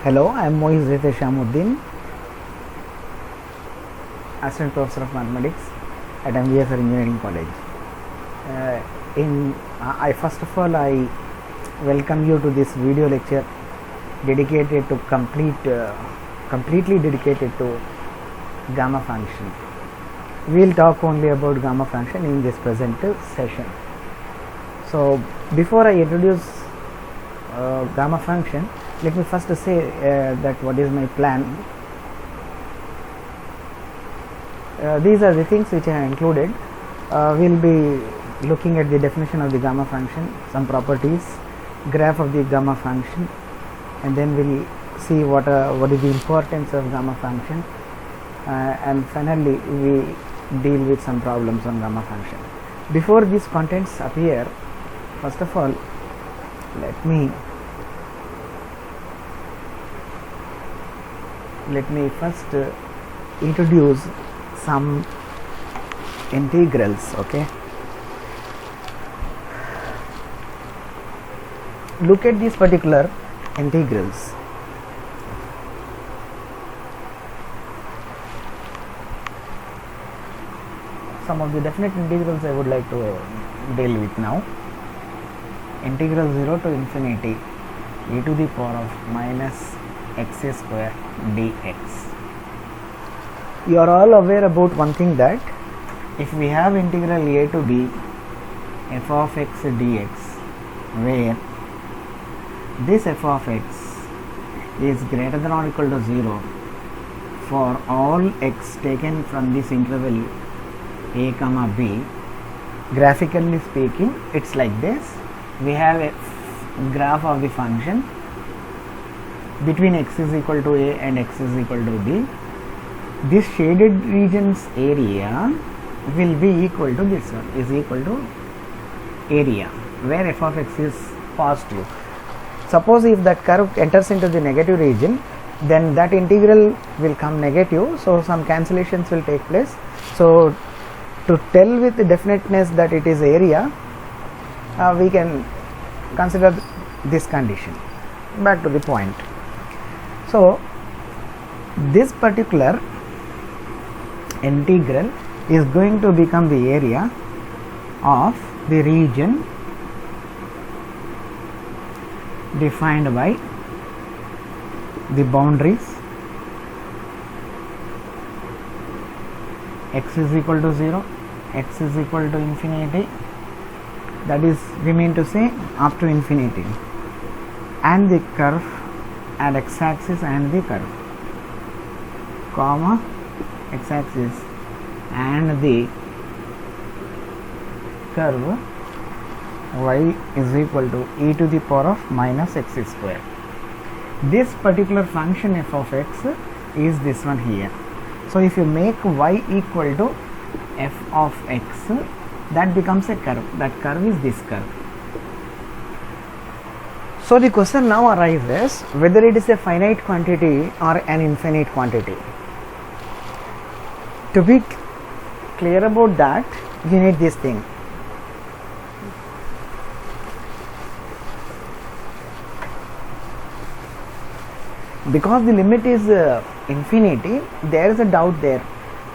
Hello, I am Moiz Ritesh Shamuddin, Assistant Professor of Mathematics at MVSR Engineering College. I first of all I welcome you to this video lecture dedicated to completely dedicated to gamma function. We will talk only about gamma function in this present session. So before I introduce gamma function, let me first say that what is my plan. These are the things which I have included. We will be looking at the definition of the gamma function, some properties, graph of the gamma function, and then we will see what is the importance of gamma function, and finally we deal with some problems on gamma function. Before these contents appear, first of all let me first introduce some integrals. Okay, look at these particular integrals. Some of the definite integrals I would like to deal with now. Integral 0 to infinity e to the power of minus x square dx. You are all aware about one thing, that if we have integral a to b f of x dx, where this f of x is greater than or equal to 0 for all x taken from this interval a comma b, graphically speaking it's like this. We have a graph of the function between x is equal to a and x is equal to b. This shaded region's area will be equal to this one, is equal to area where f of x is positive. Suppose if that curve enters into the negative region, then that integral will come negative, so some cancellations will take place. So to tell with definiteness that it is area, we can consider this condition. Back to the point. So this particular integral is going to become the area of the region defined by the boundaries x is equal to 0, x is equal to infinity, that is, we mean to say up to infinity, and the curve at x-axis and the curve, comma x-axis and the curve y is equal to e to the power of minus x square. This particular function f of x is this one here. So if you make y equal to f of x, that becomes a curve. That curve is this curve. So the question now arises whether it is a finite quantity or an infinite quantity. To be clear about that, you need this thing. Because the limit is infinity, there is a doubt there.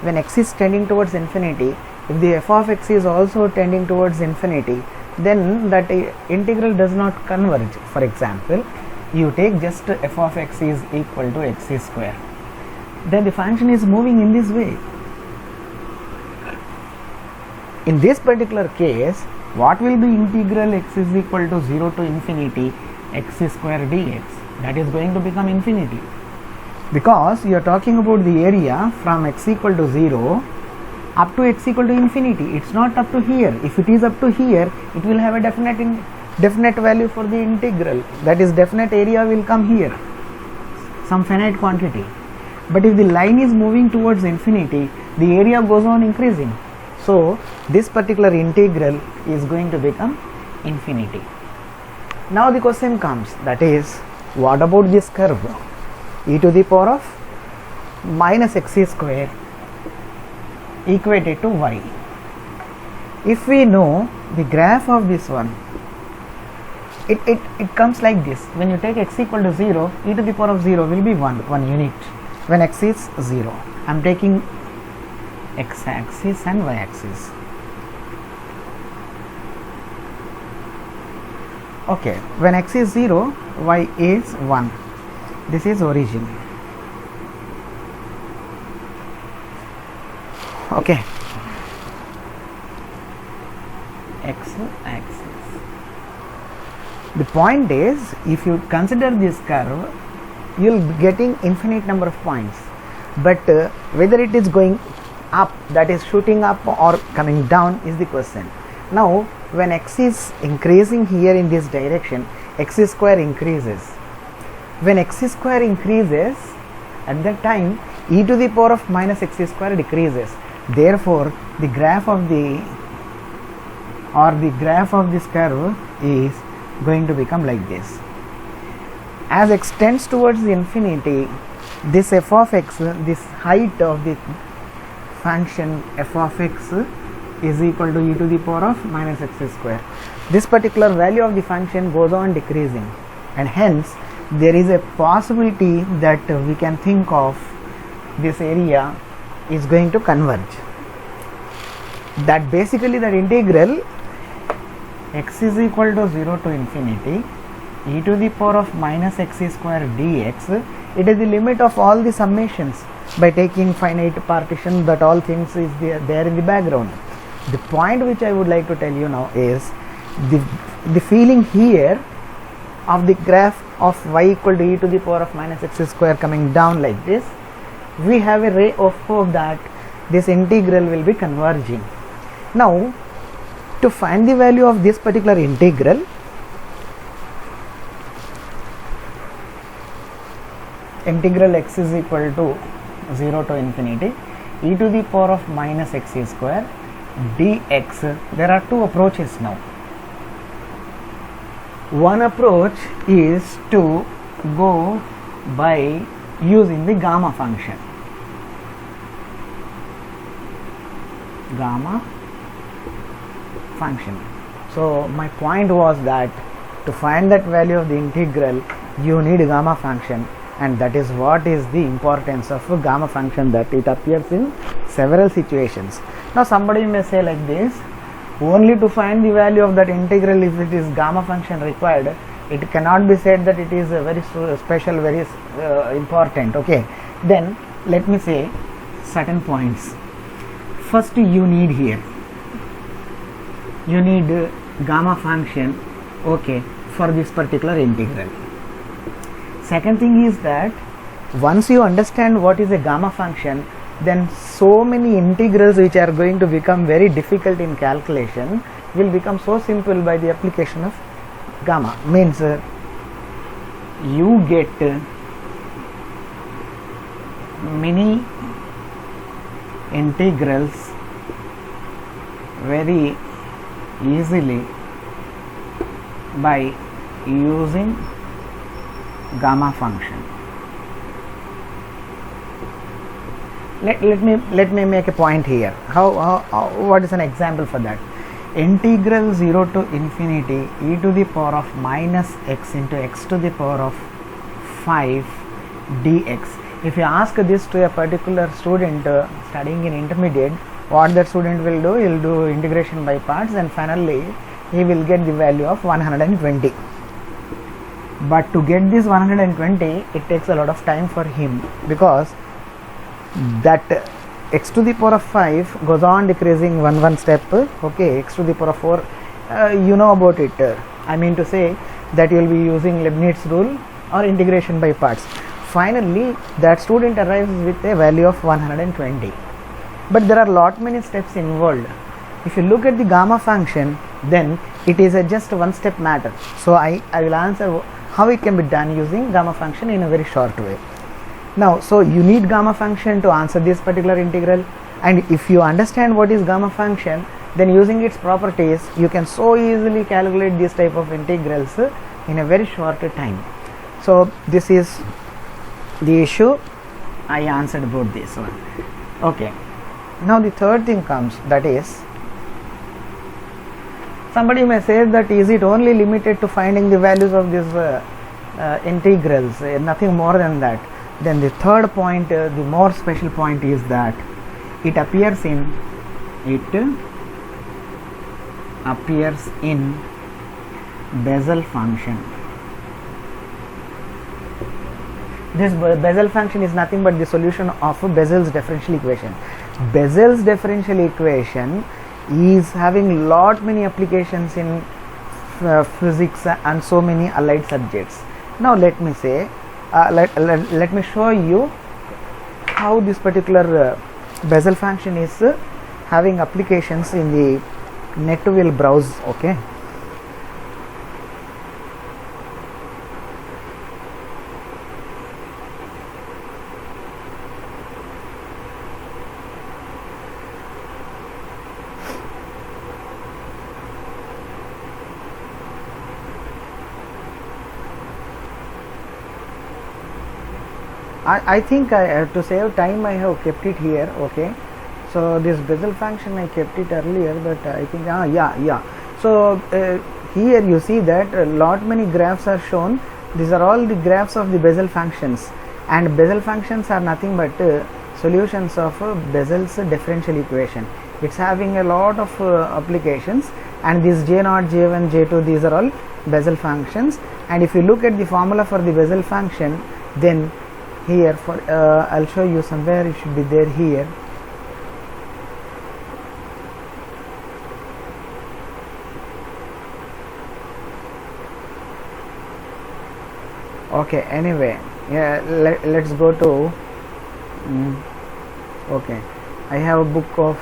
When x is tending towards infinity, if the f of x is also tending towards infinity, then that integral does not converge. For example, you take just f of x is equal to x square, then the function is moving in this way. In this particular case, what will be integral x is equal to 0 to infinity x square dx? That is going to become infinity, because you are talking about the area from x equal to 0 up to x equal to infinity. It's not up to here. If it is up to here, it will have a definite value for the integral, that is, definite area will come here, some finite quantity. But if the line is moving towards infinity, the area goes on increasing. So this particular integral is going to become infinity. Now the question comes, that is, what about this curve e to the power of minus x square equated to y? If we know the graph of this one, it comes like this. When you take x equal to 0, e to the power of 0 will be 1 unit when x is 0. I am taking x axis and y axis. Okay, when x is 0, y is 1. This is origin. Okay, x axis. The point is, if you consider this curve, you will be getting infinite number of points, but whether it is going up, that is shooting up, or coming down is the question. Now when x is increasing here in this direction, x square increases. When x square increases, at that time e to the power of minus x square decreases. Therefore the graph of this curve is going to become like this. As x tends towards the infinity, this f of x, this height of the function f of x is equal to e to the power of minus x square. This particular value of the function goes on decreasing, and hence there is a possibility that we can think of this area is going to converge. That basically that integral x is equal to 0 to infinity e to the power of minus x square dx, it is the limit of all the summations by taking finite partition, that all things is there in the background. The point which I would like to tell you now is the feeling here of the graph of y equal to e to the power of minus x square coming down like this. We have a ray of hope that this integral will be converging. Now to find the value of this particular integral, integral x is equal to 0 to infinity e to the power of minus x square dx, there are two approaches now. One approach is to go by using the gamma function. So my point was that to find that value of the integral, you need a gamma function, and that is what is the importance of a gamma function, that it appears in several situations. Now somebody may say like this, only to find the value of that integral if it is gamma function required, it cannot be said that it is a very special, very important. Okay, then let me say certain points. First, you need here, you need gamma function, okay, for this particular integral. Second thing is that once you understand what is a gamma function, then so many integrals which are going to become very difficult in calculation will become so simple by the application of gamma. Means you get many integrals very easily by using gamma function. Let me make a point here. What is an example for that? Integral 0 to infinity e to the power of minus x into x to the power of 5 dx. If you ask this to a particular student studying in intermediate, what that student will do? He will do integration by parts, and finally he will get the value of 120. But to get this 120, it takes a lot of time for him, because that x to the power of 5 goes on decreasing one step. Okay, x to the power of 4, you know about it. I mean to say that you will be using Leibniz rule or integration by parts. Finally that student arrives with a value of 120, but there are lot many steps involved. If you look at the gamma function, then it is a just one step matter. So I will answer how it can be done using gamma function in a very short way. Now, so you need gamma function to answer this particular integral, and if you understand what is gamma function, then using its properties you can so easily calculate this type of integrals in a very short time. So this is the issue. I answered about this one. Okay, now the third thing comes, that is, Somebody may say that is it only limited to finding the values of these integrals, nothing more than that. Then the third point, the more special point is that it appears in Bessel function. This Bessel function is nothing but the solution of Bessel's differential equation. Bessel's differential equation is having lot many applications in physics and so many allied subjects. Now let me say, let me show you how this particular Bessel function is having applications in the net-to-wheel browse. Okay. I think to save time I have kept it here. Okay, so this Bessel function I kept it earlier, but I think yeah. So here you see that a lot many graphs are shown. These are all the graphs of the Bessel functions, and Bessel functions are nothing but solutions of Bessel's differential equation. It's having a lot of applications, and these J0, J1, J2, these are all Bessel functions. And if you look at the formula for the Bessel function, then here for I'll show you somewhere, it should be there here. Okay, anyway, yeah, let's go to okay, I have a book of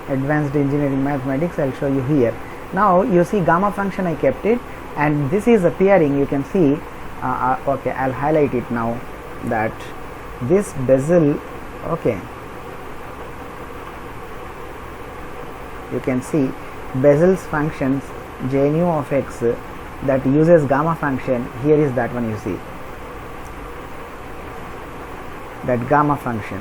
advanced engineering mathematics. I'll show you here. Now you see gamma function, I kept it, and this is appearing, you can see okay, I'll highlight it now, that this Bessel, okay, you can see Bessel's functions J nu of x that uses gamma function. Here is that one, you see that gamma function.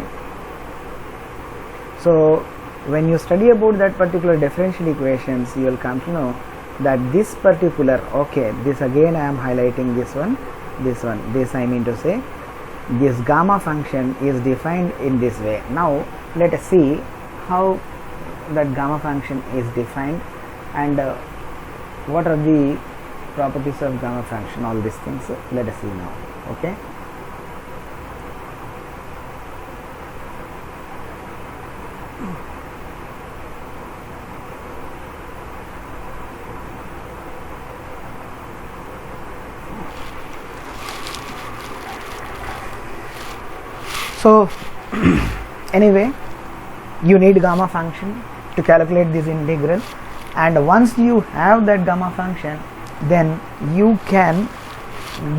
So when you study about that particular differential equations, you will come to know that this particular, okay, this again I am highlighting this I mean to say this gamma function is defined in this way. Now let us see how that gamma function is defined and what are the properties of gamma function, all these things. Let us see now. Okay, so anyway, you need gamma function to calculate this integral, and once you have that gamma function, then you can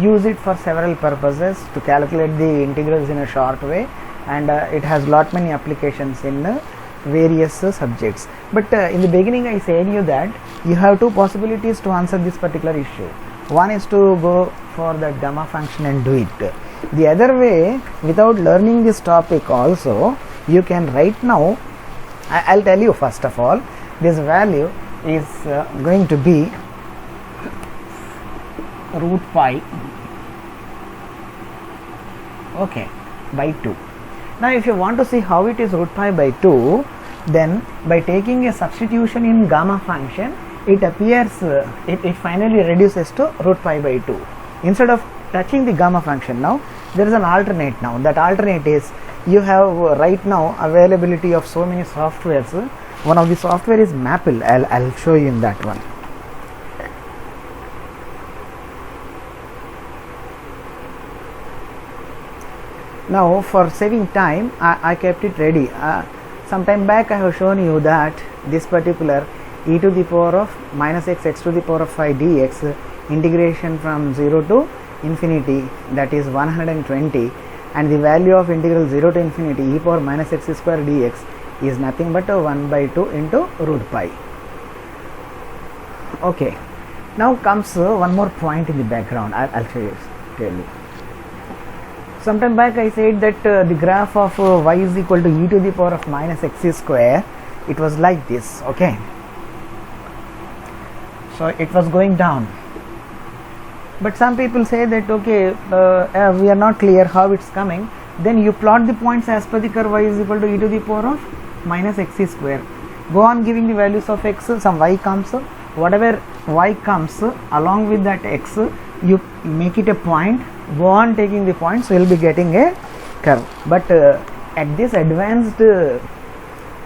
use it for several purposes to calculate the integrals in a short way, and it has lot many applications in various subjects. But in the beginning I said you that you have two possibilities to answer this particular issue. One is to go for that gamma function and do it. The other way, without learning this topic also, you can right now, I'll tell you first of all, this value is going to be root pi, okay, by 2. Now if you want to see how it is root pi by 2, then by taking a substitution in gamma function, it appears, it finally reduces to root pi by 2. Instead of touching the gamma function, now there is an alternate. Now that alternate is, you have right now availability of so many softwares. One of the software is Maple. I'll show you in that one. Now for saving time, I kept it ready. Some time back I have shown you that this particular e to the power of minus x to the power of 5 dx integration from 0 to infinity, that is 120, and the value of integral 0 to infinity e power minus x square dx is nothing but 1 by 2 into root pi. Okay, now comes one more point in the background. I'll show you clearly. Sometime back I said that the graph of y is equal to e to the power of minus x square, it was like this. Okay, So it was going down. But some people say that okay, we are not clear how it's coming. Then you plot the points as per the curve y is equal to e to the power of minus x square. Go on giving the values of x, some y comes, whatever y comes along with that x, you make it a point, go on taking the points, so you will be getting a curve. But at this advanced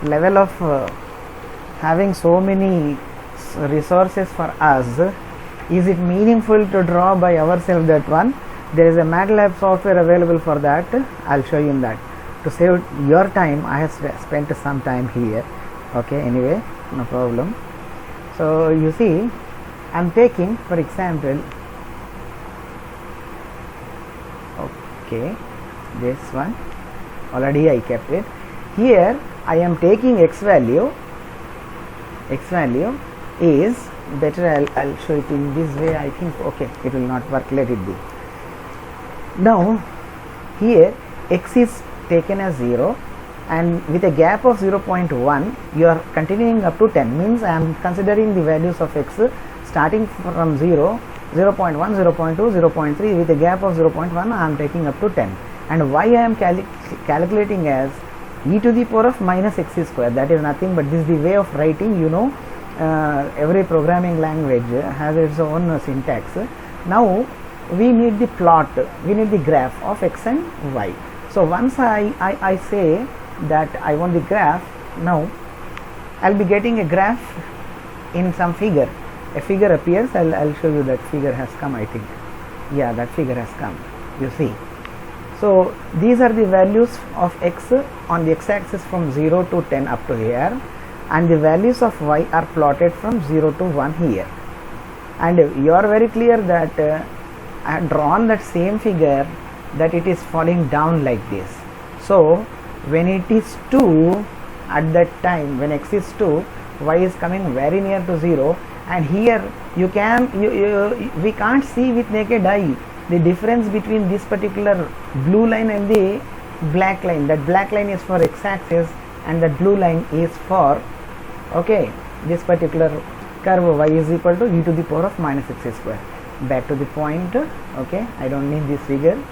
level of having so many resources for us, is it meaningful to draw by ourselves that one? There is a MATLAB software available for that. I'll show you in that. To save your time, I have spent some time here. Okay, anyway, no problem. So you see, I'm taking, for example, okay, this one already I kept it. Here I am taking x value is better. I'll show it in this way. I think okay, it will not work, let it be. Now here x is taken as 0 and with a gap of 0.1 you are continuing up to 10, means I am considering the values of x starting from 0, 0.1, 0.2, 0.3 with a gap of 0.1 I am taking up to 10, and y I am calculating as e to the power of minus x square. That is nothing but this is the way of writing, you know. Every programming language has its own syntax. Now we need the plot, we need the graph of x and y. So once I say that I want the graph, now I'll be getting a graph in some figure. A figure appears. I'll show you that figure has come, I think. Yeah, that figure has come, you see. So these are the values of x on the x-axis from 0 to 10 up to here, and the values of y are plotted from 0 to 1 here. And you are very clear that I have drawn that same figure, that it is falling down like this. So when it is 2, at that time when x is 2, y is coming very near to 0, and here you can we can't see with naked eye the difference between this particular blue line and the black line. That black line is for x-axis and that blue line is for, okay, this particular curve y is equal to e to the power of minus x square. Back to the point. Okay, I don't need this figure.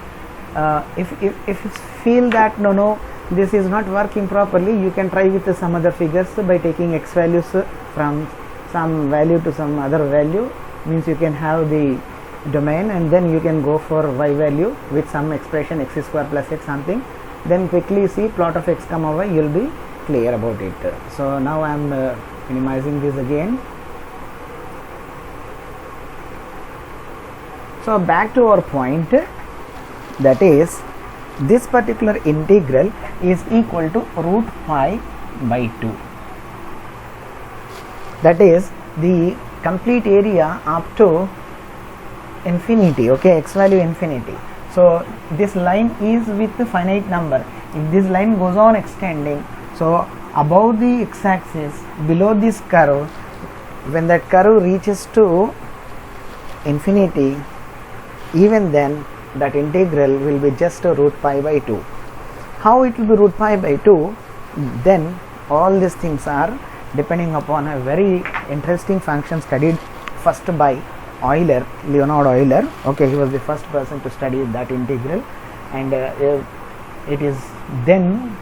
If you feel that no, this is not working properly, you can try with some other figures by taking x values from some value to some other value, means you can have the domain and then you can go for y value with some expression x square plus x something, then quickly see plot of x comma y, you will be clear about it. So now I am minimizing this again. So back to our point, that is this particular integral is equal to root pi by 2. That is the complete area up to infinity, okay, x value infinity. So this line is with the finite number. If this line goes on extending, so above the x-axis, below this curve, when that curve reaches to infinity, even then that integral will be just a root pi by 2. How it will be root pi by 2? Then all these things are depending upon a very interesting function studied first by Euler, Leonhard Euler. Okay, he was the first person to study that integral, and it is then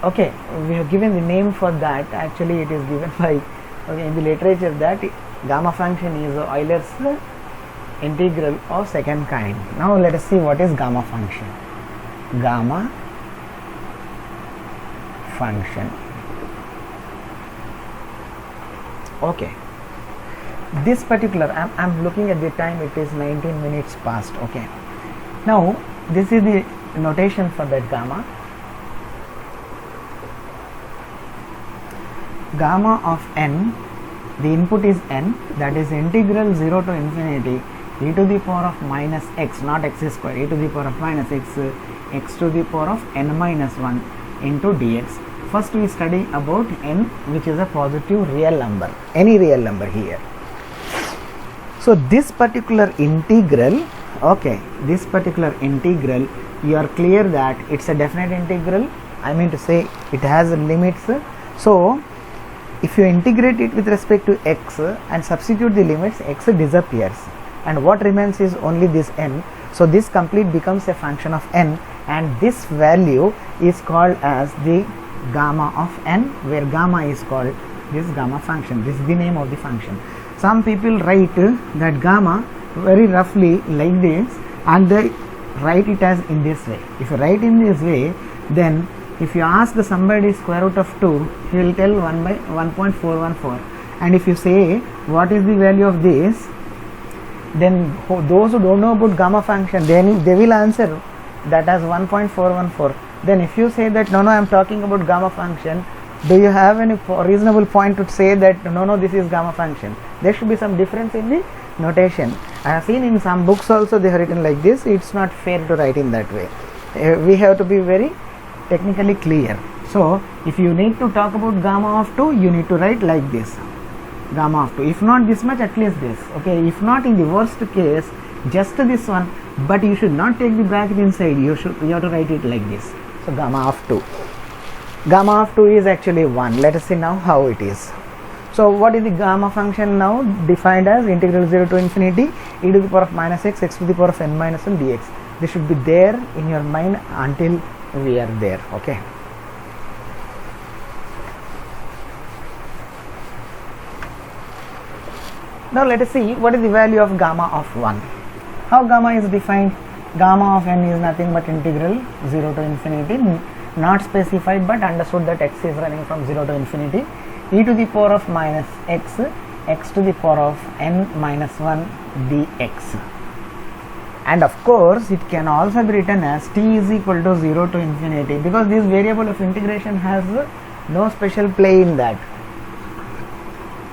okay, we have given the name for that. Actually it is given by, okay, in the literature, that gamma function is Euler's integral of second kind. Now let us see what is gamma function. Gamma function. Okay, this particular, I'm looking at the time, it is 19 minutes past. Okay, now this is the notation for that gamma. Gamma of n, the input is n, that is integral 0 to infinity e to the power of minus x, not x square, e to the power of minus x, x to the power of n minus 1 into dx. First we study about n, which is a positive real number, any real number here. So this particular integral, okay, this particular integral, you are clear that it's a definite integral. I mean to say it has limits. So if you integrate it with respect to x and substitute the limits, x disappears and what remains is only this n. So this complete becomes a function of n, and this value is called as the gamma of n, where gamma is called this gamma function. This is the name of the function. Some people write that gamma very roughly like this, and they write it as in this way. If you write in this way, then if you ask somebody square root of 2, he will tell 1 by 1.414, and if you say what is the value of this, then those who don't know about gamma function, then they will answer that as 1.414. Then if you say that no, I am talking about gamma function, do you have any reasonable point to say that no, this is gamma function? There should be some difference in the notation. I have seen in some books also they have written like this. It's not fair to write in that way. We have to be very technically clear. So if you need to talk about gamma of 2, you need to write like this, gamma of 2. If not this much, at least this. Okay, if not, in the worst case, just this one, but you should not take the bracket inside. You have to write it like this. So gamma of 2. Gamma of 2 is actually 1. Let us see now how it is. So what is the gamma function now? Defined as integral 0 to infinity e to the power of minus x, x to the power of n minus 1 dx. This should be there in your mind until we are there. Okay. Now let us see what is the value of gamma of 1. How gamma is defined? Gamma of n is nothing but integral 0 to infinity, not specified but understood that x is running from 0 to infinity, e to the power of minus x, x to the power of n minus 1 dx. And of course it can also be written as t is equal to 0 to infinity, because this variable of integration has no special play in that.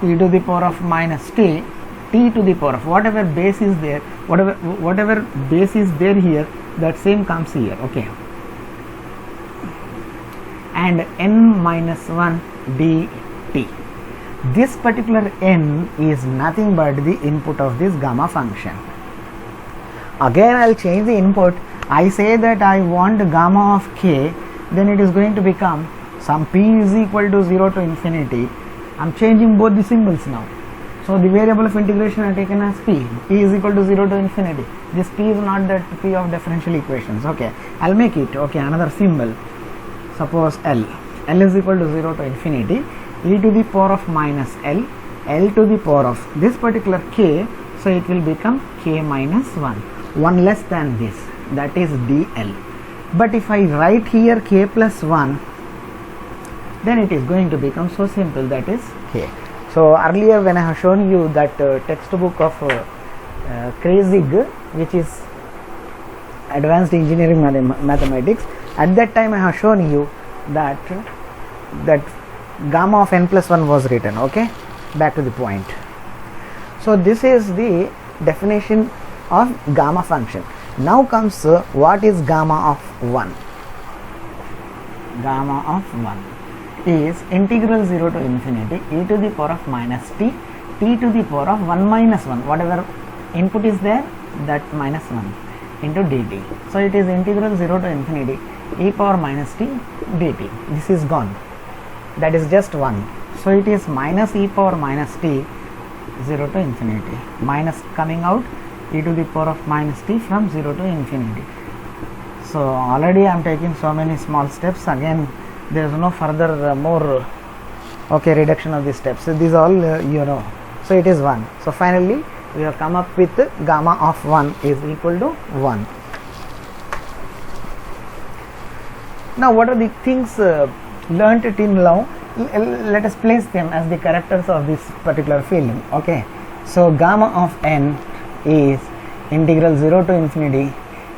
E to the power of minus t, t to the power of whatever base is there, whatever base is there here, that same comes here. Okay. And n minus 1 dt. This particular n is nothing but the input of this gamma function. Again I will change the input. I say that I want gamma of k, then it is going to become some p is equal to 0 to infinity. I am changing both the symbols now. So the variable of integration I taken as p is equal to 0 to infinity. This p is not that p of differential equations. Okay, I will make it another symbol. Suppose L is equal to 0 to infinity, e to the power of minus L, L to the power of this particular k, so it will become k minus 1 less than this, that is dl. But if I write here k plus 1, then it is going to become so simple, that is k. So earlier when I have shown you that textbook of Kreyszig, which is advanced engineering mathematics, at that time I have shown you that gamma of n plus 1 was written. Okay, back to the point. So this is the definition of gamma function. Now comes what is gamma of 1. Gamma of 1 is integral 0 to infinity e to the power of minus t, t to the power of 1 minus 1, whatever input is there, that minus 1 into dt. So it is integral 0 to infinity e power minus t dt. This is gone, that is just 1. So it is minus e power minus t 0 to infinity, minus coming out e to the power of minus t from 0 to infinity. So already I am taking so many small steps. Again there is no further more reduction of these steps. So these all you know. So it is 1. So finally we have come up with gamma of 1 is equal to 1. Now what are the things learnt till now? Let us place them as the characters of this particular field. Okay, so gamma of n is integral 0 to infinity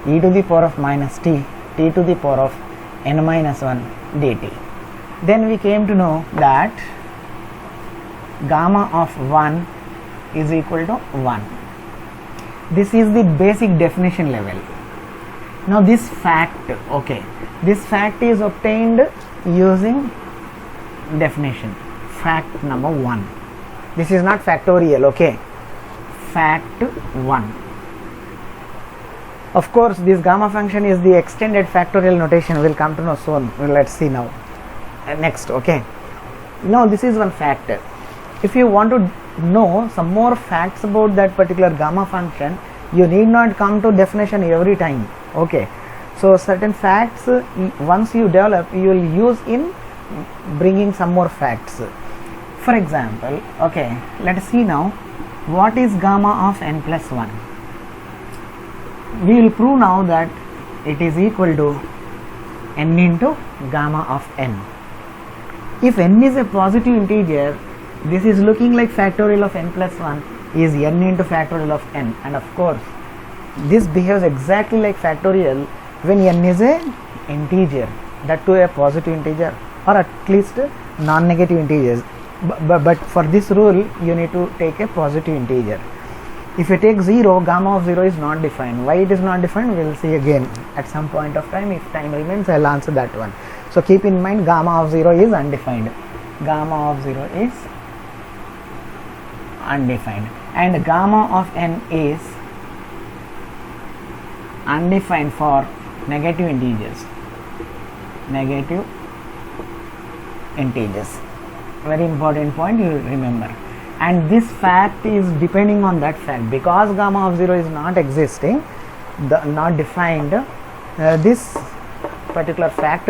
e to the power of minus t, t to the power of n minus 1 dt. Then we came to know that gamma of 1 is equal to 1. This is the basic definition level. Now this fact, this fact is obtained using definition, fact number 1. This is not factorial, fact 1. Of course this gamma function is the extended factorial notation. We'll come to know soon. Let's see now next. Now this is one factor. If you want to know some more facts about that particular gamma function, you need not come to definition every time. Okay, so certain facts once you develop, you will use in bringing some more facts. For example, okay, let us see now what is gamma of n plus 1. We will prove now that it is equal to n into gamma of n. If n is a positive integer, this is looking like factorial of n plus 1 is n into factorial of n, and of course this behaves exactly like factorial when n is a integer, that too a positive integer or at least non-negative integers. But for this rule you need to take a positive integer. If you take 0, gamma of 0 is not defined. Why it is not defined, we will see again at some point of time. If time remains, I will answer that one. So keep in mind, gamma of 0 is undefined. Gamma of 0 is undefined, and gamma of n is undefined for negative integers. Very important point you remember. And this fact is depending on that fact, because gamma of 0 is not existing, not defined, this particular fact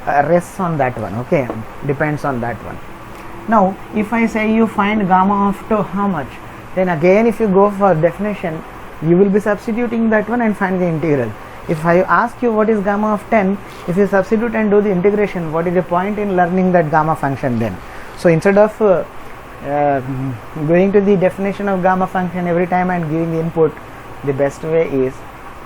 rests on that one. Okay, depends on that one. Now if I say you find gamma of 2, how much, then again if you go for definition, you will be substituting that one and find the integral. If I ask you what is gamma of 10, if you substitute and do the integration, what is the point in learning that gamma function then? So instead of going to the definition of gamma function every time and giving the input, the best way is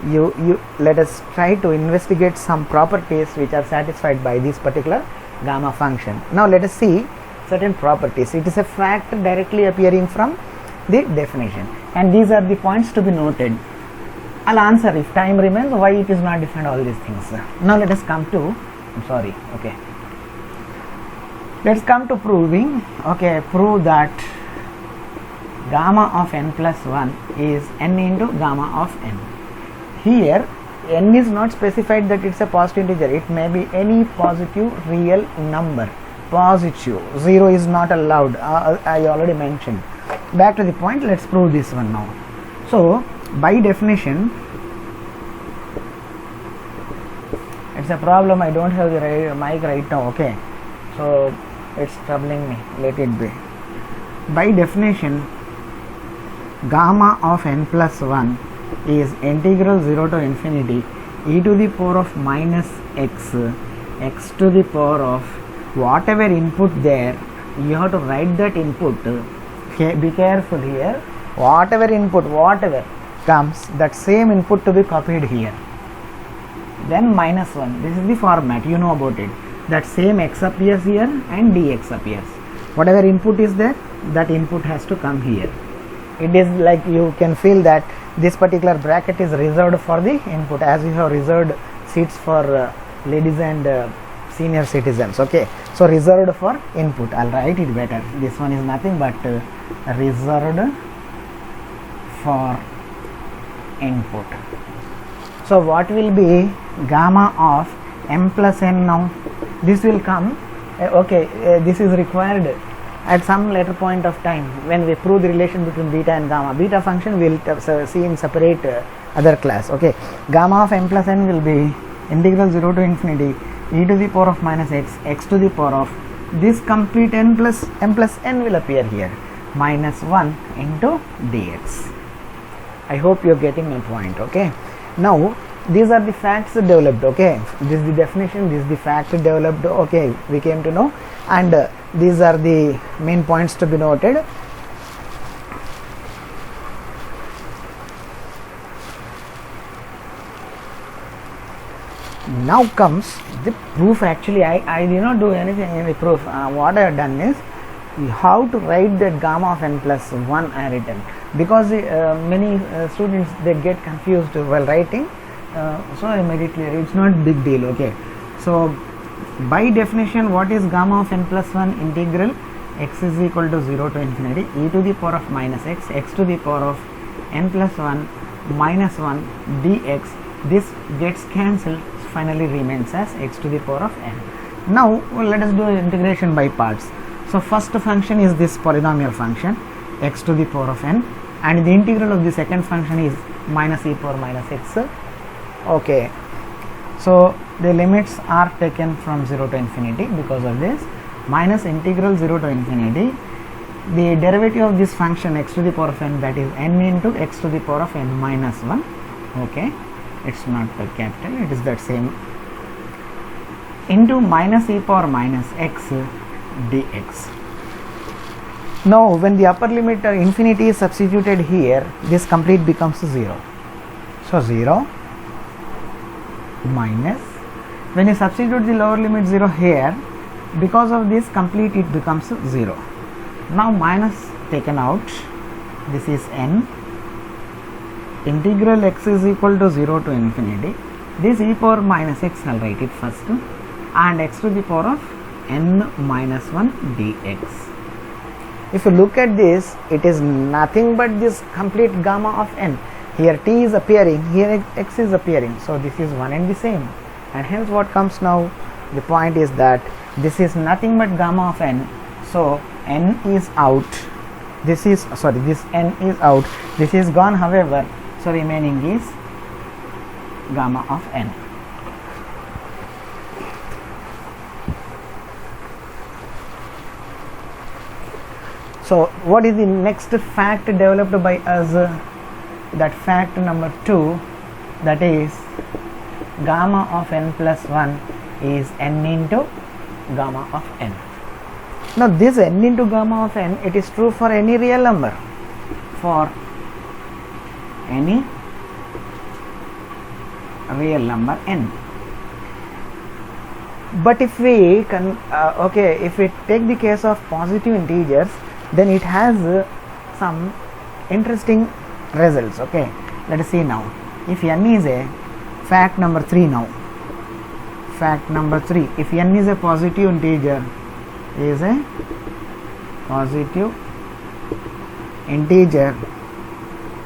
you let us try to investigate some properties which are satisfied by this particular gamma function. Now let us see certain properties. It is a fact directly appearing from the definition, and these are the points to be noted. I'll answer if time remains why it is not defined, all these things. Now let us come to, let's come to proving. Okay, prove that gamma of n plus 1 is n into gamma of n. Here n is not specified that it's a positive integer, it may be any positive real number. Positive, 0 is not allowed, I already mentioned. Back to the point, let's prove this one now. So by definition, it's a problem, I don't have the mic right now. Okay, so it's troubling me, let it be. By definition, gamma of n plus 1 is integral 0 to infinity e to the power of minus x to the power of whatever input there. You have to write that input. Be careful here, whatever input comes, that same input to be copied here, then minus 1. This is the format, you know about it. That same x appears here and dx appears. Whatever input is there, that input has to come here. It is like you can feel that this particular bracket is reserved for the input, as you have reserved seats for ladies and senior citizens. Okay, so reserved for input. I'll write it better. This one is nothing but reserved for input. So what will be gamma of m plus n now? This will come, this is required at some later point of time when we prove the relation between beta and gamma. Beta function we will see in separate other class. Okay, gamma of m plus n will be integral 0 to infinity e to the power of minus x to the power of this complete m plus n will appear here, minus 1 into dx. I hope you are getting my point. Okay, now these are the facts developed. Okay, this is the definition, this is the fact developed. Okay, we came to know, and these are the main points to be noted. Now comes the proof. Actually I did not do anything in the proof. What I have done is how to write that gamma of n plus 1 I written, because many students they get confused while writing, so I made it clear, it's not big deal. Okay, so by definition, what is gamma of n plus 1? Integral x is equal to 0 to infinity e to the power of minus x to the power of n plus 1 minus 1 dx. This gets cancelled, finally remains as x to the power of n. Now let us do integration by parts. So first function is this polynomial function x to the power of n, and the integral of the second function is minus e power minus x. Okay, so the limits are taken from 0 to infinity. Because of this, minus integral 0 to infinity, the derivative of this function x to the power of n, that is n into x to the power of n minus 1. Okay, it's not the capital, it is that same, into minus e power minus x dx. Now when the upper limit infinity is substituted here, this complete becomes 0. So 0 minus, when you substitute the lower limit 0 here, because of this complete it becomes 0. Now minus taken out, this is n, integral x is equal to 0 to infinity, this e power minus x, I will write it first, and x to the power of n minus 1 dx. If you look at this, it is nothing but this complete gamma of n. Here t is appearing, here x is appearing, so this is one and the same, and hence what comes now, the point is that this is nothing but gamma of n, so n is out, this is this n is out, this is gone, however, so remaining is gamma of n. So what is the next fact developed by us? That fact number 2, that is gamma of n plus 1 is n into gamma of n. Now this n into gamma of n, it is true for any real number, for any real number n. But if we if we take the case of positive integers, then it has some interesting results. Okay, let us see now. If n is a fact number 3 now, fact number 3, if n is a positive integer,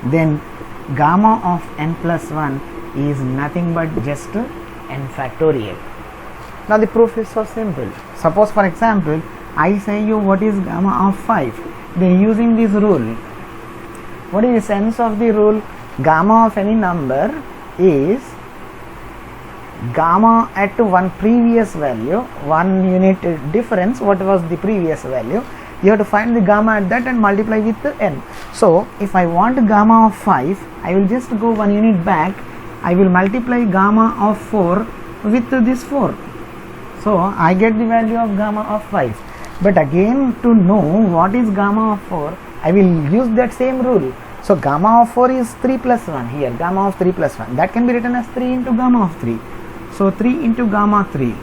then gamma of n plus 1 is nothing but just n factorial. Now the proof is so simple. Suppose for example I say you what is gamma of 5, then using this rule, what is the sense of the rule? Gamma of any number is gamma at one previous value, 1 unit difference, what was the previous value, you have to find the gamma at that and multiply with n. So if I want gamma of 5, I will just go 1 unit back, I will multiply gamma of 4 with this 4, so I get the value of gamma of 5. But again, to know what is gamma of 4, I will use that same rule. So gamma of 4 is 3 plus 1, here gamma of 3 plus 1, that can be written as 3 into gamma of 3. So 3 into gamma 3.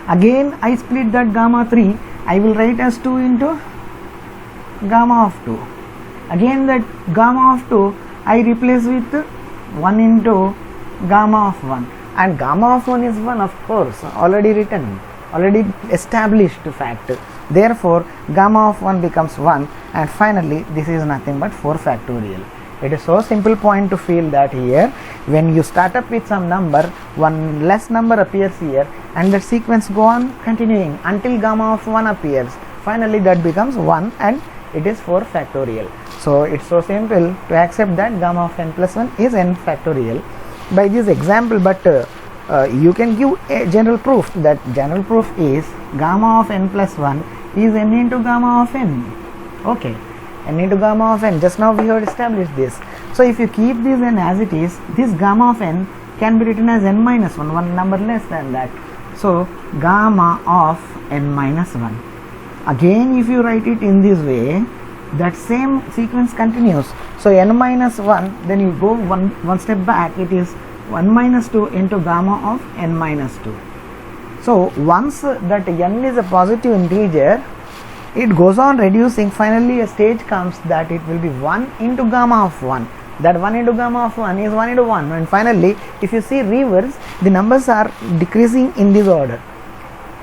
Again I split that gamma 3, I will write as 2 into gamma of 2. Again that gamma of 2 I replace with 1 into gamma of 1, and gamma of 1 is 1, of course, already written, already established fact. Therefore gamma of 1 becomes 1, and finally this is nothing but 4 factorial. It is so simple point to feel that here when you start up with some number, one less number appears here, and the sequence go on continuing until gamma of 1 appears. Finally that becomes 1 and it is 4 factorial. So it's so simple to accept that gamma of n plus 1 is n factorial by this example, but you can give a general proof. That general proof is gamma of n plus 1 is n into gamma of n. Okay, n into gamma of n, just now we have established this. So if you keep this n as it is, this gamma of n can be written as n minus 1, one number less than that. So gamma of n minus 1. Again if you write it in this way, that same sequence continues. So n minus 1, then you go one step back, it is 1 minus 2 into gamma of n minus 2. So once that n is a positive integer, it goes on reducing. Finally a stage comes that it will be 1 into gamma of 1. That 1 into gamma of 1 is 1 into 1, and finally if you see reverse, the numbers are decreasing in this order,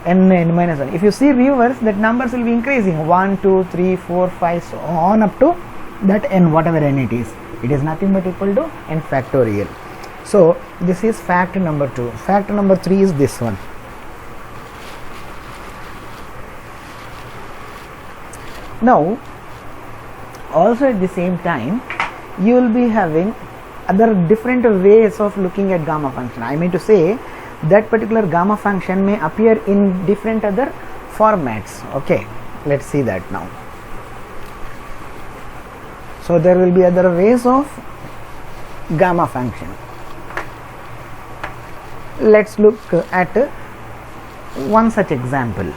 n minus 1. If you see reverse, that numbers will be increasing 1, 2, 3, 4, 5, so on up to that n, whatever n it is. It is nothing but equal to n factorial. So this is fact number 2. Fact number 3 is this one. Now also at the same time you will be having other different ways of looking at gamma function. I mean to say that particular gamma function may appear in different other formats. Okay, let's see that now. So there will be other ways of gamma function. Let's look at one such example.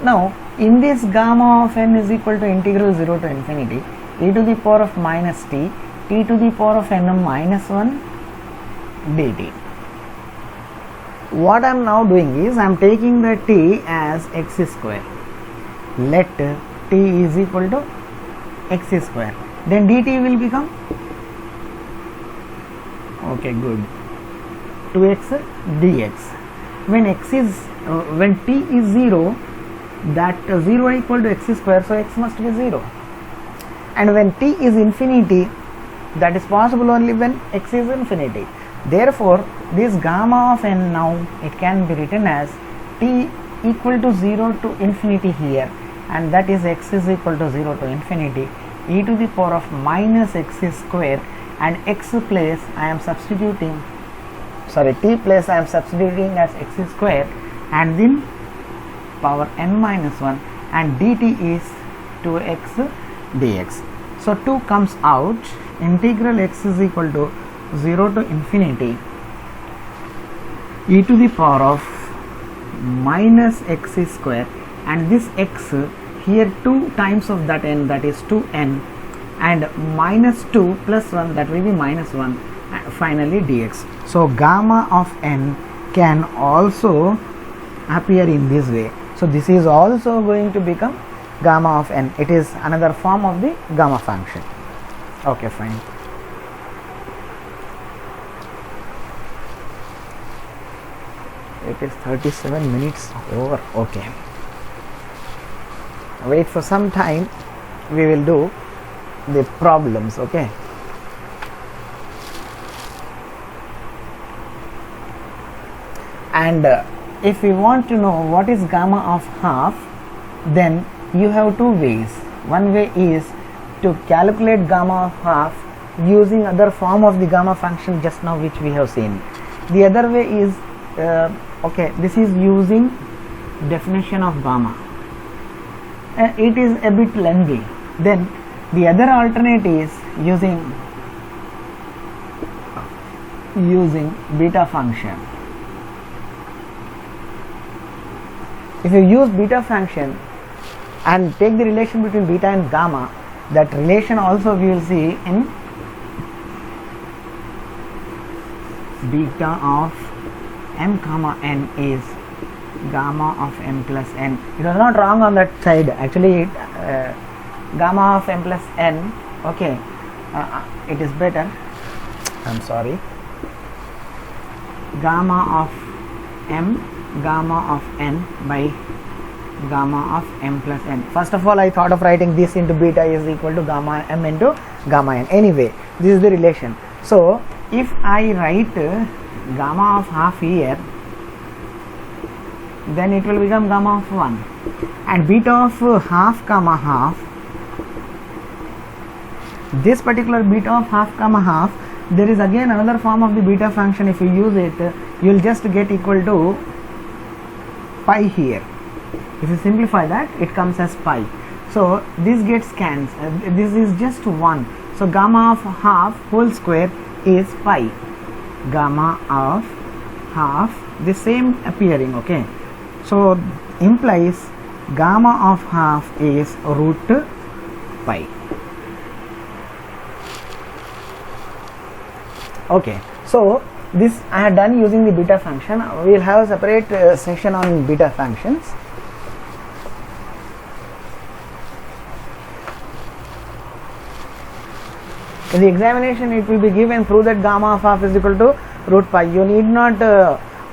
Now in this gamma of n is equal to integral 0 to infinity e to the power of minus t to the power of n minus 1 dt. What I am now doing is I am taking the t as x square. Let t is equal to x square. Then dt will become, okay, good, 2x dx. When t is 0, that 0 equal to x square, so x must be 0. And when t is infinity, that is possible only when x is infinity. Therefore this gamma of n now it can be written as t equal to 0 to infinity here, and that is x is equal to 0 to infinity e to the power of minus x square, and x place I am substituting, t place I am substituting as x square, and then power n minus 1, and dt is 2x dx. So 2 comes out, integral x is equal to 0 to infinity e to the power of minus x square, and this x here 2 times of that n, that is 2n, and minus 2 plus 1, that will be minus 1, and finally dx. So gamma of n can also appear in this way. So this is also going to become gamma of n. It is another form of the gamma function. Okay, fine. It is 37 minutes over. Okay, wait for some time, we will do the problems. Okay, and if we want to know what is gamma of half, then you have two ways. One way is to calculate gamma of half using other form of the gamma function just now which we have seen. The other way is this is using definition of gamma. It is a bit lengthy. Then the other alternate is using beta function. If you use beta function and take the relation between beta and gamma, that relation also we will see in beta of m comma n is gamma of m plus n. It was not wrong on that side. Actually gamma of m plus n, okay, it is better. I'm sorry. Gamma of m, gamma of n by gamma of m plus n. First of all, I thought of writing this into beta is equal to gamma m into gamma n. Anyway, this is the relation. So if I write gamma of half here, then it will become gamma of 1, and beta of half comma half, this particular beta of half comma half, there is again another form of the beta function. If you use it, you will just get equal to pi here. If you simplify that, it comes as pi. So this gets cancelled. This is just 1. So gamma of half whole square is pi. Gamma of half, the same appearing. Okay, so implies gamma of half is root pi. Okay, so this I have done using the beta function. We will have a separate session on beta functions. In the examination, it will be given, prove that gamma of half is equal to root pi. You need not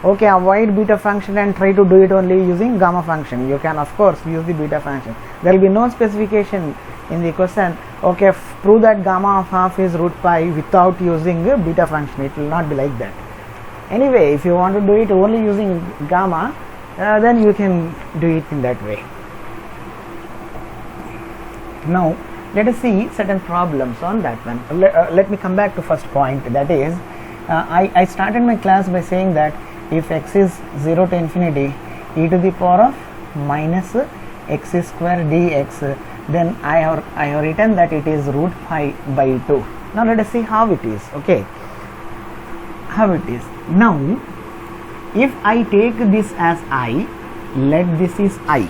avoid beta function and try to do it only using gamma function. You can of course use the beta function. There will be no specification in the question, okay, prove that gamma of half is root pi without using beta function. It will not be like that. Anyway, if you want to do it only using gamma, then you can do it in that way. Now let us see certain problems on that one. Let me come back to first point, that is I started my class by saying that if x is 0 to infinity e to the power of minus x square dx, then I have written that it is root pi by 2. Now let us see how it is. Okay, how it is. Now if I take this as I, let this is I.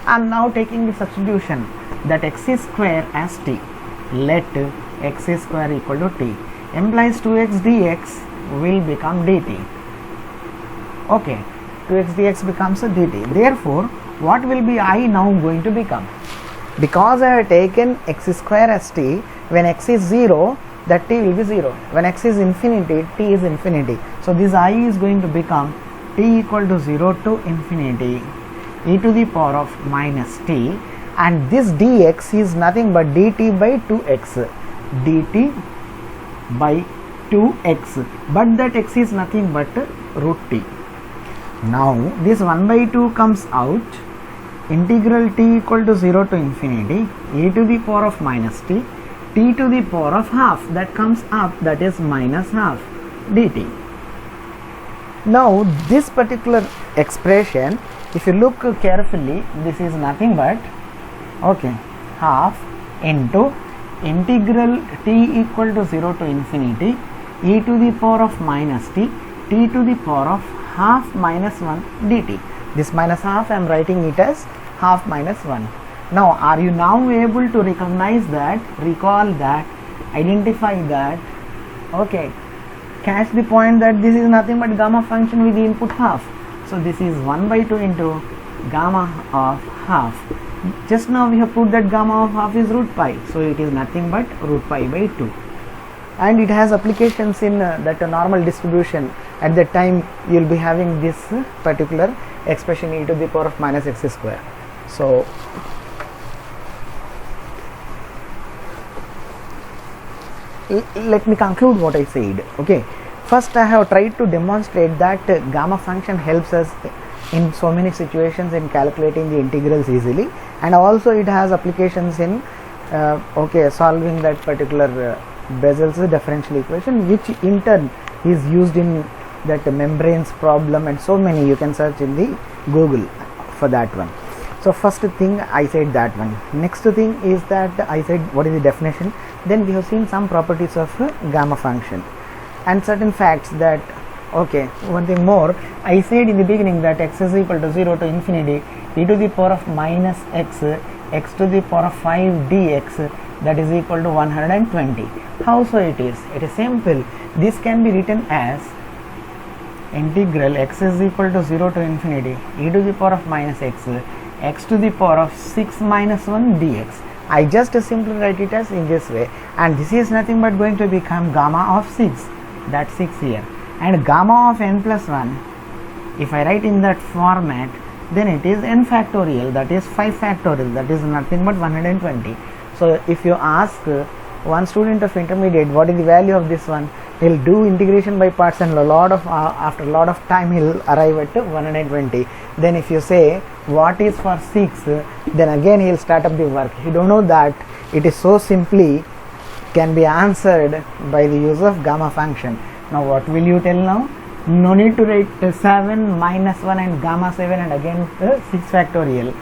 I am now taking the substitution that x square as t. Let x square equal to t implies 2x dx will become dt. Okay, 2x dx becomes a dt. Therefore, what will be I now going to become? Because I have taken x square as t, when x is 0, that t will be 0. When x is infinity, t is infinity. So this I is going to become t equal to 0 to infinity e to the power of minus t, and this dx is nothing but dt by 2x, dt by 2x, but that x is nothing but root t. Now this 1 by 2 comes out, integral t equal to 0 to infinity e to the power of minus t, t to the power of half, that comes up, that is minus half dt. Now this particular expression, if you look carefully, this is nothing but half into integral t equal to 0 to infinity e to the power of minus t, t to the power of half minus 1 dt. This minus half I am writing it as half minus 1. Now are you now able to recognize that, recall that, identify that, catch the point that this is nothing but gamma function with the input half. So this is 1 by 2 into gamma of half. Just now we have put that gamma of half is root pi, so it is nothing but root pi by 2, and it has applications in that normal distribution. At that time you will be having this particular expression e to the power of minus x square. So let me conclude what I said. Okay, first I have tried to demonstrate that gamma function helps us in so many situations in calculating the integrals easily, and also it has applications in solving that particular Bessel's differential equation, which in turn is used in that membranes problem, and so many you can search in the Google for that one. So first thing I said that one. Next thing is that I said what is the definition. Then we have seen some properties of gamma function and certain facts that one thing more, I said in the beginning that x is equal to 0 to infinity e to the power of minus x, x to the power of 5 dx, that is equal to 120. How so it is? It is simple. This can be written as integral x is equal to 0 to infinity e to the power of minus x, x to the power of 6 minus 1 dx. I just simply write it as in this way, and this is nothing but going to become gamma of 6, that 6 here, and gamma of n plus 1, if I write in that format, then it is n factorial, that is 5 factorial, that is nothing but 120. So if you ask one student of intermediate what is the value of this one, he will do integration by parts, and after a lot of time he will arrive at 120. Then if you say what is for 6, then again he will start up the work. He don't know that it is so simply can be answered by the use of gamma function. Now what will you tell now? No need to write 7 minus 1 and gamma 7 and again 6 factorial.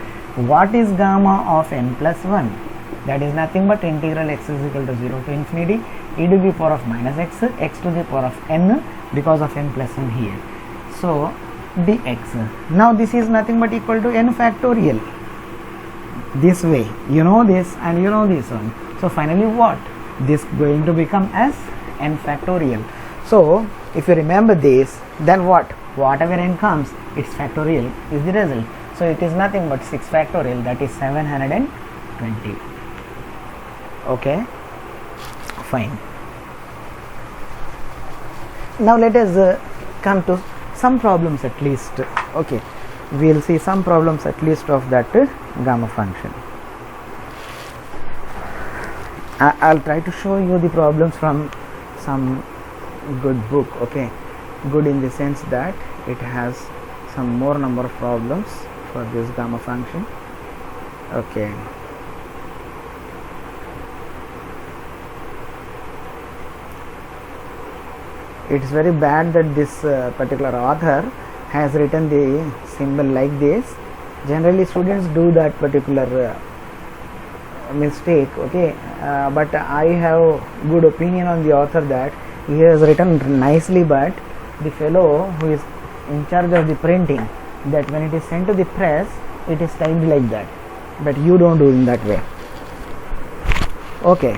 What is gamma of n plus 1? That is nothing but integral x is equal to 0 to infinity e to the power of minus x, x to the power of n, because of n plus 1 here. So dx. Now this is nothing but equal to n factorial. This way, you know this and you know this one. So finally what? This going to become as n factorial. So if you remember this, then what? Whatever n comes, its factorial is the result. So it is nothing but 6 factorial, that is 720. Okay, fine. Now let us come to some problems at least. Okay, we will see some problems at least of that gamma function. I'll try to show you the problems from some good book. Okay, good in the sense that it has some more number of problems for this gamma function. Okay. It's very bad that this particular author has written the symbol like this. Generally students do that particular mistake, okay, but I have good opinion on the author that he has written nicely, but the fellow who is in charge of the printing, that when it is sent to the press it is typed like that, but you don't do in that way. Okay,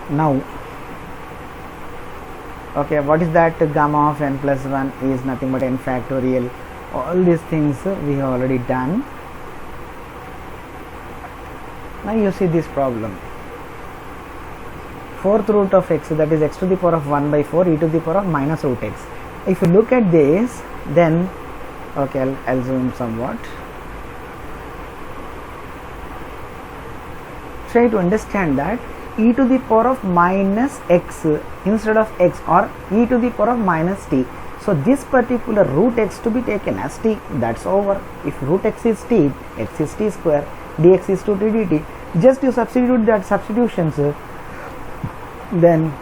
now okay, what is that? Gamma of n plus 1 is nothing but n factorial. All these things we have already done. Now you see this problem. Fourth root of x, that is x to the power of 1 by 4 e to the power of minus root x. If you look at this, then okay, I'll zoom somewhat. Try to understand that e to the power of minus x instead of x, or e to the power of minus t. So this particular root x to be taken as t, that's over. If root x is t, x is t square, dx is 2t dt. Just you substitute that substitutions, then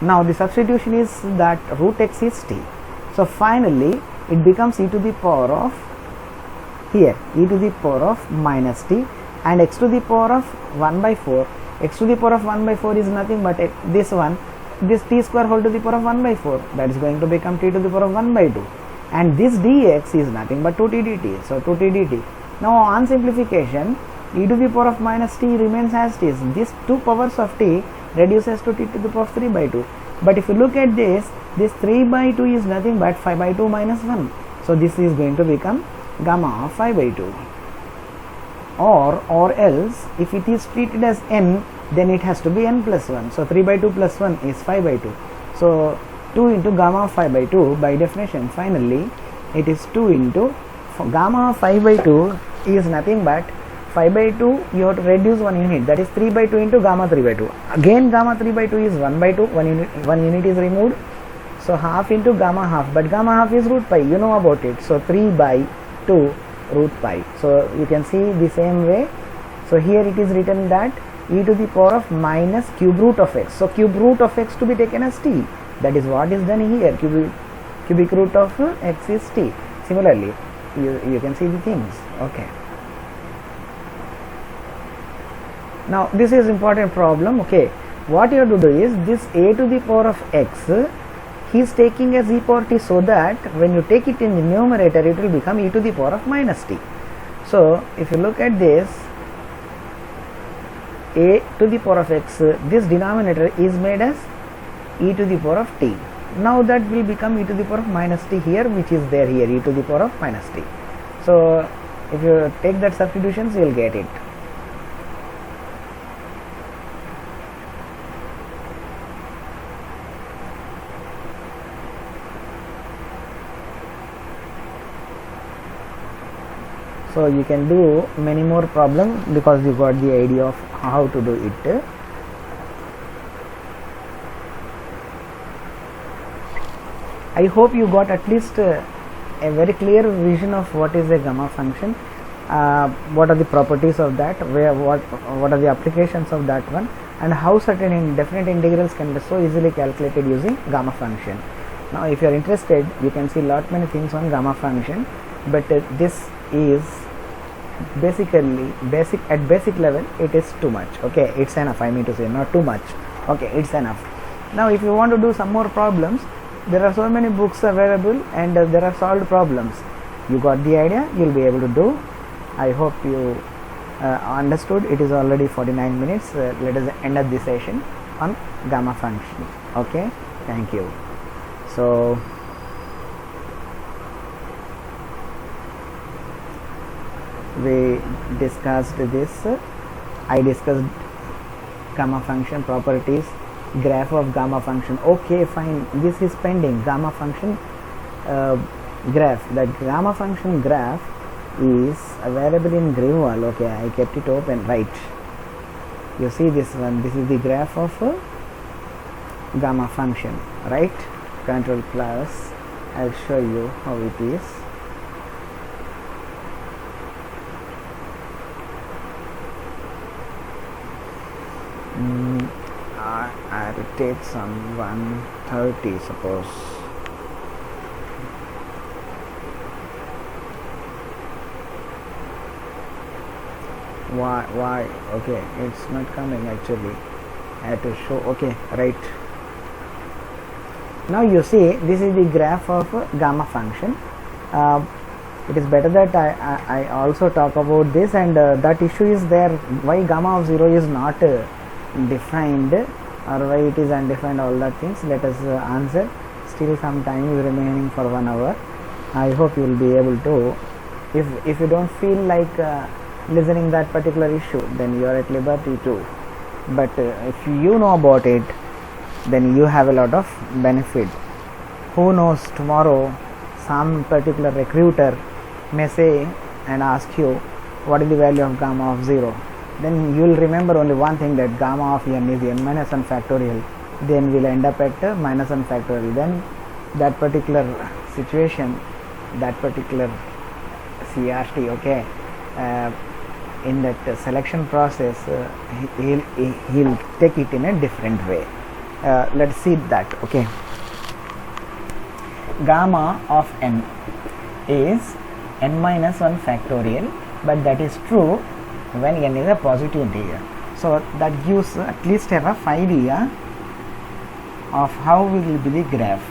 now the substitution is that root x is t. So finally it becomes e to the power of, here e to the power of minus t, and x to the power of 1 by 4. X to the power of 1 by 4 is nothing but this one, this t square whole to the power of 1 by 4, that is going to become t to the power of 1 by 2, and this dx is nothing but 2t dt, so 2t dt. Now on simplification, e to the power of minus t remains as it is. This 2 powers of t reduces to t to the power of 3 by 2. But if you look at this 3 by 2 is nothing but 5 by 2 minus 1. So this is going to become gamma of 5 by 2. Or else, if it is treated as n, then it has to be n plus 1. So 3 by 2 plus 1 is 5 by 2. So 2 into gamma of 5 by 2, by definition, finally it is 2 into gamma of 5 by 2 is nothing but 5 by 2, you have to reduce 1 unit, that is 3 by 2 into gamma 3 by 2. Again gamma 3 by 2 is 1 by 2, 1 unit is removed. So half into gamma half, but gamma half is root pi, you know about it. So 3 by 2 root pi. So you can see the same way. So here it is written that e to the power of minus cube root of x. So cube root of x to be taken as t. That is what is done here. Cubic root of x is t. Similarly, you can see the things. Okay. Now this is important problem. Okay. What you have to do is this a to the power of x, he is taking as e power t, so that when you take it in the numerator, it will become e to the power of minus t. So if you look at this, a to the power of x, this denominator is made as e to the power of t. Now that will become e to the power of minus t here, which is there here, e to the power of minus t. So if you take that substitutions, you will get it. So you can do many more problems because you got the idea of how to do it. I hope you got at least a very clear vision of what is a gamma function, what are the properties of that, what are the applications of that one, and how certain indefinite integrals can be so easily calculated using gamma function. Now if you are interested, you can see lot many things on gamma function, but this is basically at basic level it is too much. Okay, it's enough, I mean to say, not too much. Okay, it's enough. Now if you want to do some more problems, there are so many books available and there are solved problems. You got the idea, you'll be able to do. I hope you understood. It is already 49 minutes. Let us end up this session on gamma function. Okay, thank you. So we discussed this. I discussed gamma function properties, graph of gamma function. Okay, fine, this is pending. Gamma function graph. That gamma function graph is available in Grimoire. Okay, I kept it open. Right, you see this one, this is the graph of gamma function, right? Control plus, I'll show you how it is. I will take some 130 suppose. Why okay, it's not coming actually. I have to show. Okay, right. Now you see this is the graph of gamma function. It is better that I also talk about this, and that issue is there, why gamma of 0 is not defined, or why it is undefined, all that things. Let us answer. Still some time is remaining for 1 hour. I hope you will be able to. If you don't feel like listening that particular issue, then you are at liberty too. But if you know about it, then you have a lot of benefit. Who knows, tomorrow some particular recruiter may say and ask you what is the value of gamma of 0. Then you will remember only one thing, that gamma of n is n minus 1 factorial. Then we will end up at minus 1 factorial. Then that particular situation, that particular CRT, okay, in that selection process, he'll take it in a different way. Let's see that. Okay, gamma of n is n minus 1 factorial, but that is true when n is a positive integer. So that gives at least a rough idea of how will be the graph.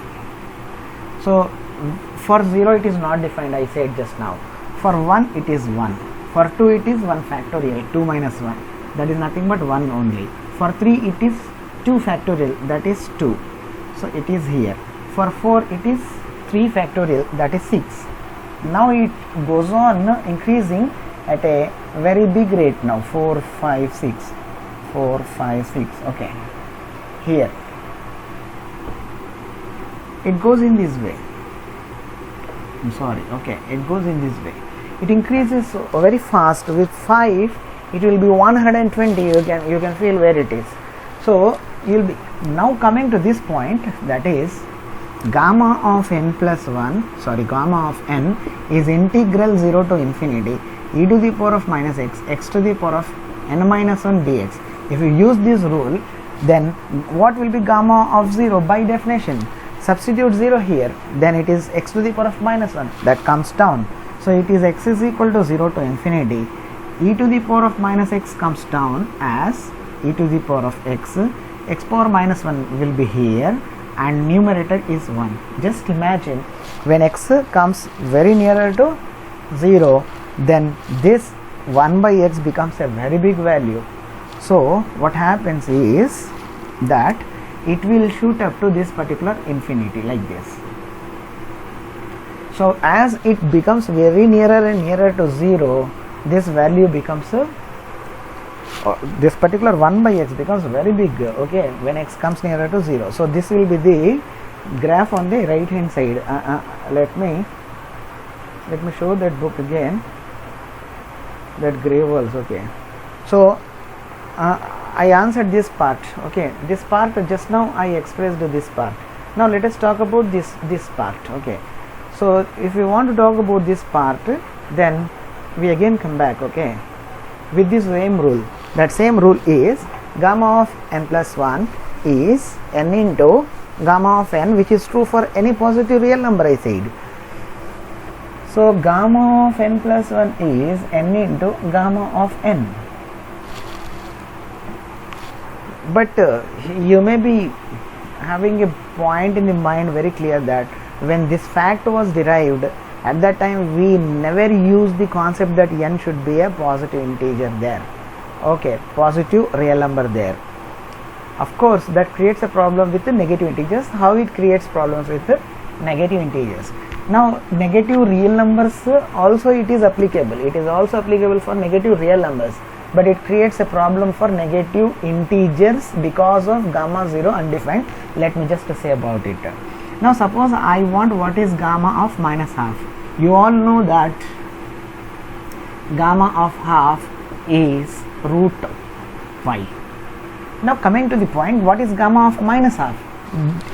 So for 0 it is not defined, I said just now. For 1 it is 1. For 2 it is 1 factorial, 2 minus 1, that is nothing but 1 only. For 3 it is 2 factorial, that is 2, so it is here. For 4 it is 3 factorial, that is 6. Now it goes on increasing at a very big rate now. 4, 5, 6, 4, 5, 6. Okay, here it goes in this way. I'm sorry. Okay, it goes in this way. It increases very fast. With 5 it will be 120. You can feel where it is. So you will be now coming to this point, that is gamma of n plus 1, sorry, gamma of n is integral 0 to infinity e to the power of minus x, x to the power of n minus 1 dx. If you use this rule, then what will be gamma of 0 by definition? Substitute 0 here, then it is x to the power of minus 1, that comes down. So it is x is equal to 0 to infinity, e to the power of minus x comes down as e to the power of x, x power minus 1 will be here, and numerator is 1. Just imagine, when x comes very nearer to 0, then this 1 by x becomes a very big value. So what happens is that it will shoot up to this particular infinity like this. So as it becomes very nearer and nearer to 0, this value becomes this particular 1 by x becomes very big, okay, when x comes nearer to 0. So this will be the graph on the right hand side. Let me show that book again, that gray walls. Okay, so I answered this part. Okay, this part just now I expressed this part. Now let us talk about this part. Okay, so if we want to talk about this part, then we again come back, okay, with this same rule. That same rule is gamma of n plus 1 is n into gamma of n, which is true for any positive real number, I said. So gamma of n plus 1 is n into gamma of n. But you may be having a point in the mind very clear that when this fact was derived, at that time we never used the concept that n should be a positive integer there. Okay, positive real number there. Of course, that creates a problem with the negative integers. How it creates problems with the negative integers? Now negative real numbers also it is applicable. It is also applicable for negative real numbers, but it creates a problem for negative integers because of gamma 0 undefined. Let me just say about it. Now suppose I want what is gamma of minus half. You all know that gamma of half is root y. Now coming to the point, what is gamma of minus half?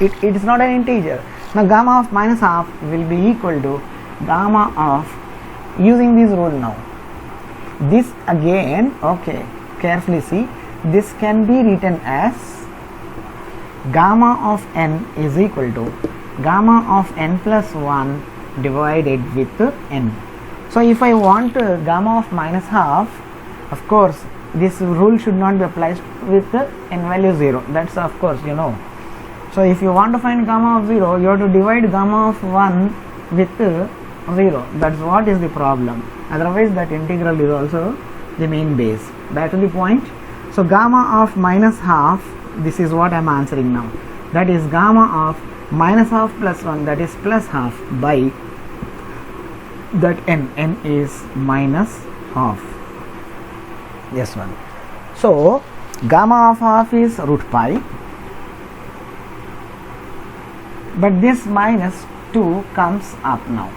It is not an integer. Now gamma of minus half will be equal to gamma of, using this rule now, this again, okay, carefully see, this can be written as gamma of n is equal to gamma of n plus 1 divided with n. So if I want gamma of minus half, of course this rule should not be applied with n value 0. That's of course you know. So if you want to find gamma of 0, you have to divide gamma of 1 with 0. That's what is the problem. Otherwise that integral is also the main base. Back to the point. So gamma of minus half, this is what I am answering now. That is gamma of minus half plus 1, that is plus half, by that n is minus half. Yes, one. So gamma of half is root pi, but this minus 2 comes up now.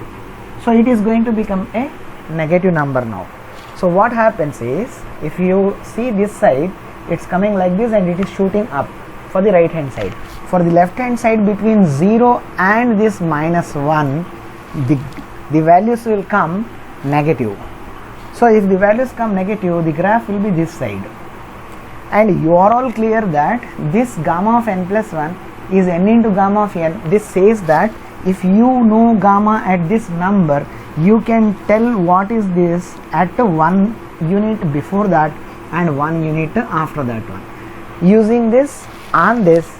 So it is going to become a negative number now. So what happens is, if you see this side, it's coming like this and it is shooting up for the right hand side. For the left hand side, between 0 and this minus 1, the values will come negative. So if the values come negative, the graph will be this side. And you are all clear that this gamma of n plus 1 is n into gamma of n. This says that if you know gamma at this number, you can tell what is this at 1 unit before that and 1 unit after that one. Using this and this,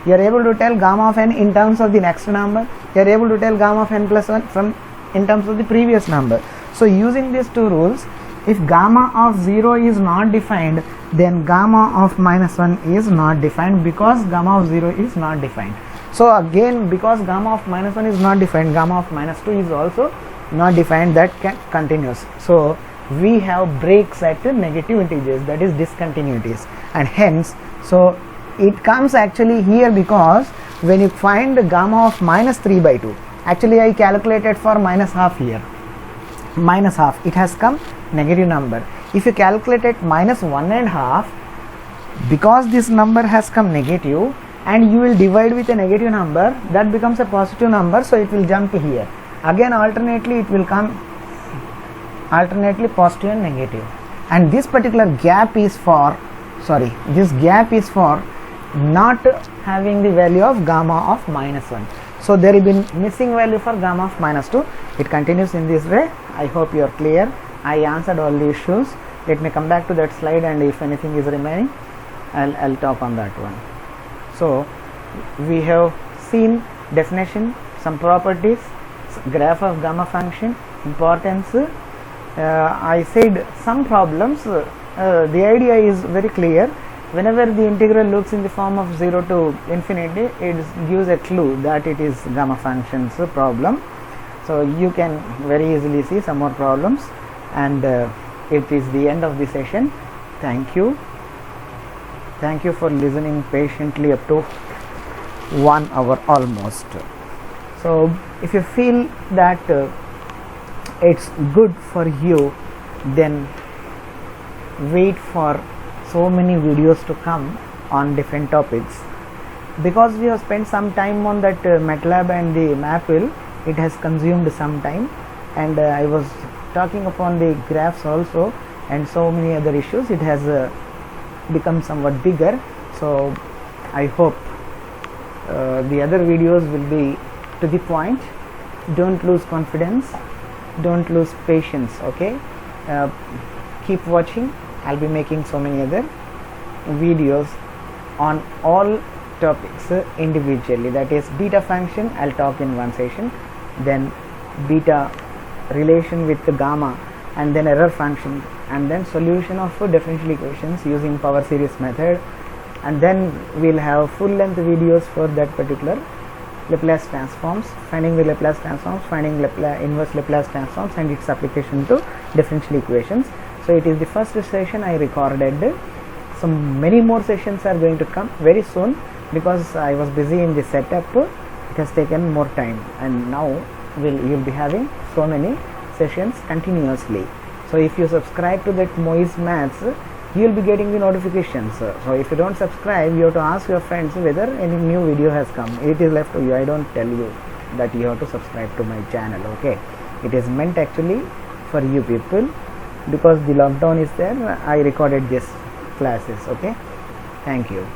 you are able to tell gamma of n in terms of the next number. You are able to tell gamma of n plus 1 from in terms of the previous number. So using these two rules, if gamma of 0 is not defined, then gamma of minus 1 is not defined, because gamma of 0 is not defined. So again, because gamma of minus 1 is not defined, gamma of minus 2 is also not defined, that continues. So we have breaks at negative integers, that is discontinuities, and hence so it comes actually here, because when you find the gamma of minus 3 by 2, actually I calculated for minus half here, minus half, it has come negative number. If you calculate it minus 1.5, because this number has come negative and you will divide with a negative number, that becomes a positive number, so it will jump here. Again alternately it will come alternately positive and negative, and this particular gap is for not having the value of gamma of minus 1. So there will be missing value for gamma of minus 2. It continues in this way. I hope you are clear. I answered all the issues. Let me come back to that slide, and if anything is remaining, I'll talk on that one. So we have seen definition, some properties, graph of gamma function, importance. I said some problems. The idea is very clear. Whenever the integral looks in the form of 0 to infinity, it gives a clue that it is gamma functions problem. So you can very easily see some more problems, and it is the end of the session. Thank you for listening patiently up to 1 hour almost. So if you feel that it's good for you, then wait for so many videos to come on different topics, because we have spent some time on that MATLAB and the Maple. It has consumed some time, and I was talking upon the graphs also and so many other issues. It has become somewhat bigger, so I hope the other videos will be to the point. Don't lose confidence, don't lose patience, okay? Keep watching. I'll be making so many other videos on all topics individually. That is beta function, I'll talk in one session, then beta relation with the gamma, and then error function, and then solution of differential equations using power series method, and then we'll have full length videos for that particular Laplace transforms, finding the Laplace transforms, finding inverse Laplace transforms and its application to differential equations. So it is the first session I recorded. So many more sessions are going to come very soon, because I was busy in the setup. It has taken more time, and now you'll be having so many sessions continuously. So if you subscribe to that Moise Maths, you will be getting the notifications. So if you don't subscribe, you have to ask your friends whether any new video has come. It is left to you. I don't tell you that you have to subscribe to my channel, okay? It is meant actually for you people, because the lockdown is there. I recorded this classes. Okay, thank you.